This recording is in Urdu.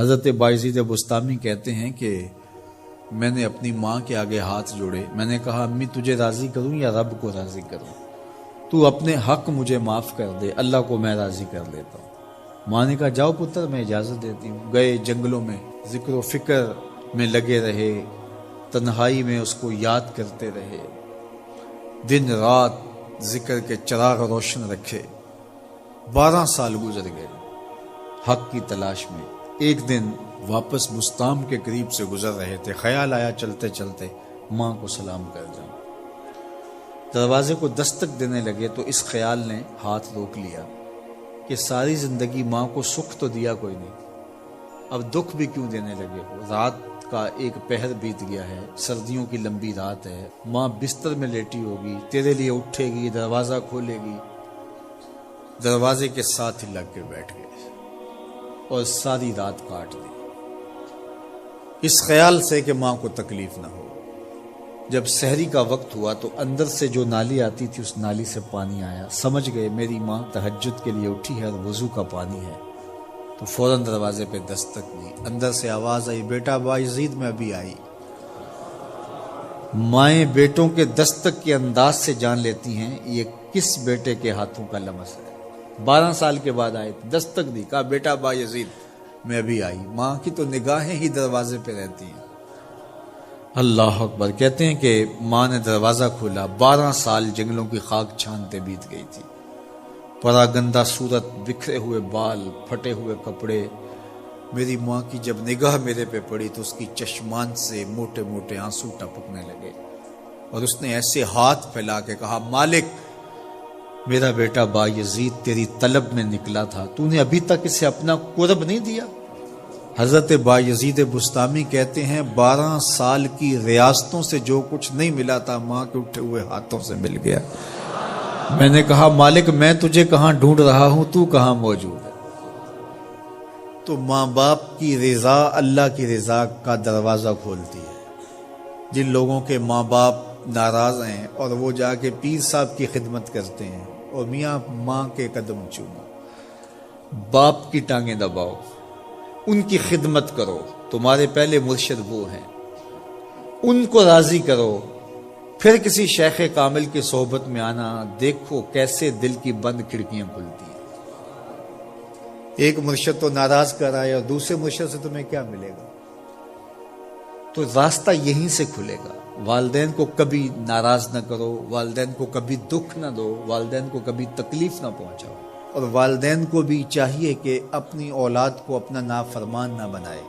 حضرت بایزید بستامی کہتے ہیں کہ میں نے اپنی ماں کے آگے ہاتھ جوڑے، میں نے کہا امی تجھے راضی کروں یا رب کو راضی کروں؟ تو اپنے حق مجھے معاف کر دے، اللہ کو میں راضی کر لیتا ہوں۔ ماں نے کہا جاؤ پتر میں اجازت دیتی ہوں۔ گئے جنگلوں میں ذکر و فکر میں لگے رہے، تنہائی میں اس کو یاد کرتے رہے، دن رات ذکر کے چراغ روشن رکھے۔ 12 سال گزر گئے حق کی تلاش میں۔ ایک دن واپس بستام کے قریب سے گزر رہے تھے، خیال آیا چلتے چلتے ماں کو سلام کر جاؤں۔ دروازے کو دستک دینے لگے تو اس خیال نے ہاتھ روک لیا کہ ساری زندگی ماں کو سکھ تو دیا کوئی نہیں، اب دکھ بھی کیوں دینے لگے ہو؟ رات کا ایک پہر بیت گیا ہے، سردیوں کی لمبی رات ہے، ماں بستر میں لیٹی ہوگی، تیرے لیے اٹھے گی، دروازہ کھولے گی۔ دروازے کے ساتھ ہی لگ کے بیٹھ گئے اور ساری رات کاٹ دی، اس خیال سے کہ ماں کو تکلیف نہ ہو۔ جب سحری کا وقت ہوا تو اندر سے جو نالی آتی تھی اس نالی سے پانی آیا، سمجھ گئے میری ماں تہجد کے لیے اٹھی ہے اور وضو کا پانی ہے، تو فوراً دروازے پہ دستک دی۔ اندر سے آواز آئی بیٹا بایزید میں ابھی آئی۔ مائیں بیٹوں کے دستک کے انداز سے جان لیتی ہیں یہ کس بیٹے کے ہاتھوں کا لمس ہے۔ 12 سال کے بعد آئے، دستک دی، کہا بیٹا بایزید میں ابھی آئی۔ ماں کی تو نگاہیں ہی دروازے پہ رہتی ہیں۔ اللہ اکبر۔ کہتے ہیں کہ ماں نے دروازہ کھولا، 12 سال جنگلوں کی خاک چھانتے بیت گئی تھی، پراگندہ صورت، بکھرے ہوئے بال، پھٹے ہوئے کپڑے۔ میری ماں کی جب نگاہ میرے پہ پڑی تو اس کی چشمان سے موٹے موٹے آنسو ٹپکنے لگے، اور اس نے ایسے ہاتھ پھیلا کے کہا مالک میرا بیٹا بایزید تیری طلب میں نکلا تھا، تو نے ابھی تک اسے اپنا قرب نہیں دیا۔ حضرت بایزید بستامی کہتے ہیں 12 سال کی ریاستوں سے جو کچھ نہیں ملا تھا ماں کے اٹھے ہوئے ہاتھوں سے مل گیا۔ میں نے کہا مالک میں تجھے کہاں ڈھونڈ رہا ہوں، تو کہاں موجود ہے؟ تو ماں باپ کی رضا اللہ کی رضا کا دروازہ کھولتی ہے۔ جن لوگوں کے ماں باپ ناراض ہیں اور وہ جا کے پیر صاحب کی خدمت کرتے ہیں اور میاں ماں کے قدم چومو، باپ کی ٹانگیں دباؤ، ان کی خدمت کرو، تمہارے پہلے مرشد وہ ہیں، ان کو راضی کرو، پھر کسی شیخ کامل کی صحبت میں آنا، دیکھو کیسے دل کی بند کھڑکیاں کھلتی ہیں۔ ایک مرشد تو ناراض کر رہا ہے اور دوسرے مرشد سے تمہیں کیا ملے گا؟ تو راستہ یہیں سے کھلے گا۔ والدین کو کبھی ناراض نہ کرو، والدین کو کبھی دکھ نہ دو، والدین کو کبھی تکلیف نہ پہنچاؤ، اور والدین کو بھی چاہیے کہ اپنی اولاد کو اپنا نافرمان نہ بنائے۔